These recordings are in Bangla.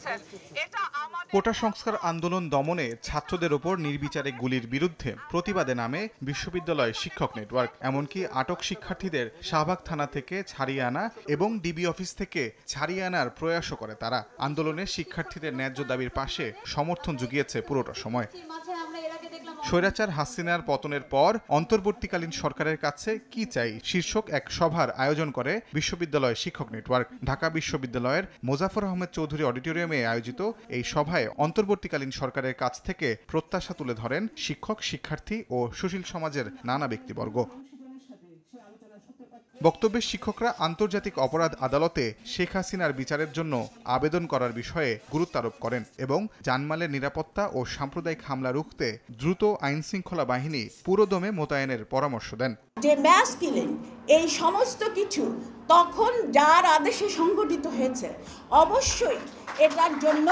করেছেন। এটা আমাদের কোটা সংস্কার আন্দোলন দমনে ছাত্রদের ওপর নির্বিচারে গুলির বিরুদ্ধে প্রতিবাদে নামে বিশ্ববিদ্যালয় শিক্ষক নেটওয়ার্ক। এমনকি আটক শিক্ষার্থীদের শাহবাগ থানা থেকে ছাড়িয়ে আনা এবং ডিবি অফিস থেকে ছাড়িয়ে আনার প্রয়াসও করে তারা। আন্দোলনে শিক্ষার্থীদের ন্যায্য দাবির পাশে সমর্থন জুগিয়েছে পুরোটা সময়। স্বৈরাচার হাসিনার পতনের পর অন্তর্বর্তীকালীন সরকারের কাছে কি চাই শীর্ষক এক সভার আয়োজন করে বিশ্ববিদ্যালয় শিক্ষক নেটওয়ার্ক। ঢাকা বিশ্ববিদ্যালয়ের মোজাফর আহমেদ চৌধুরী অডিটোরিয়ামে আয়োজিত এই সভায় অন্তর্বর্তীকালীন সরকারের কাছ থেকে প্রত্যাশা তুলে ধরেন শিক্ষক, শিক্ষার্থী ও সুশীল সমাজের নানা ব্যক্তিবর্গ। বক্তব্যে শিক্ষকরা আন্তর্জাতিক অপরাধ আদালতে শেখ হাসিনার বিচারের জন্য আবেদন করার বিষয়ে গুরুত্ব আরোপ করেন এবং জানমালের নিরাপত্তা ও সাম্প্রদায়িক হামলা রুখতে দ্রুত আইনশৃঙ্খলা বাহিনী পুরোদমে মোতায়েনের পরামর্শ দেন। যে ম্যাস কিলিং এই সমস্ত কিছু তখন যার আদেশে সংগঠিত হয়েছে, অবশ্যই এটার জন্য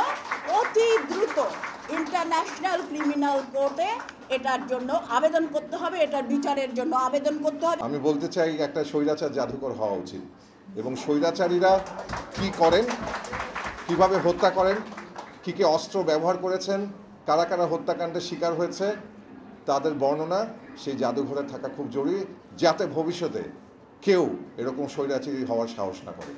অতি দ্রুত ইন্টারন্যাশনাল ক্রিমিনাল কোর্টে এটার জন্য আবেদন করতে হবে, এটার বিচারের জন্য আবেদন করতে হবে। আমি বলতে চাই একটা স্বৈরাচার জাদুকর হওয়া উচিত এবং স্বৈরাচারীরা কি করেন, কিভাবে হত্যা করেন, কি কি অস্ত্র ব্যবহার করেছেন, কারা কারা হত্যাকাণ্ডের শিকার হয়েছে তাদের বর্ণনা সেই জাদুঘরে থাকা খুব জরুরি, যাতে ভবিষ্যতে কেউ এরকম স্বৈরাচারী হওয়ার সাহস না করে।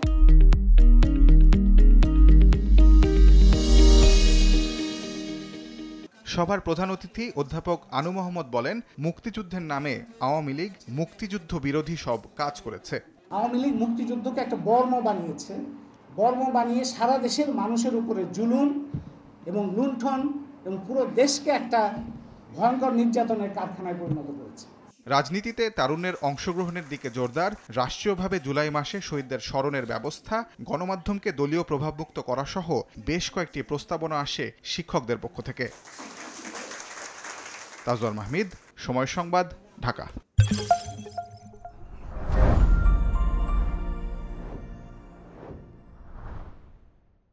সভার প্রধান অতিথি অধ্যাপক আনু মোহাম্মদ বলেন, মুক্তিযুদ্ধের নামে আওয়ামী লীগ মুক্তিযুদ্ধ বিরোধী সব কাজ করেছে। আওয়ামী লীগ মুক্তিযুদ্ধকে একটা বর্ম বানিয়েছে, বর্ম বানিয়ে সারা দেশের মানুষের উপরে জুলুম এবং লুণ্ঠন এবং পুরো দেশকে একটা ভয়ঙ্কর নির্যাতনের কারখানায় পরিণত করেছে। রাজনীতিতে তারুণ্যের অংশগ্রহণের দিকে জোরদার, রাষ্ট্রীয়ভাবে জুলাই মাসে শহীদদের স্মরণের ব্যবস্থা, গণমাধ্যমকে দলীয় প্রভাবমুক্ত করা সহ বেশ কয়েকটি প্রস্তাবনা আসে শিক্ষকদের পক্ষ থেকে। তাজওয়ার মাহমিদ, সময় সংবাদ, ঢাকা।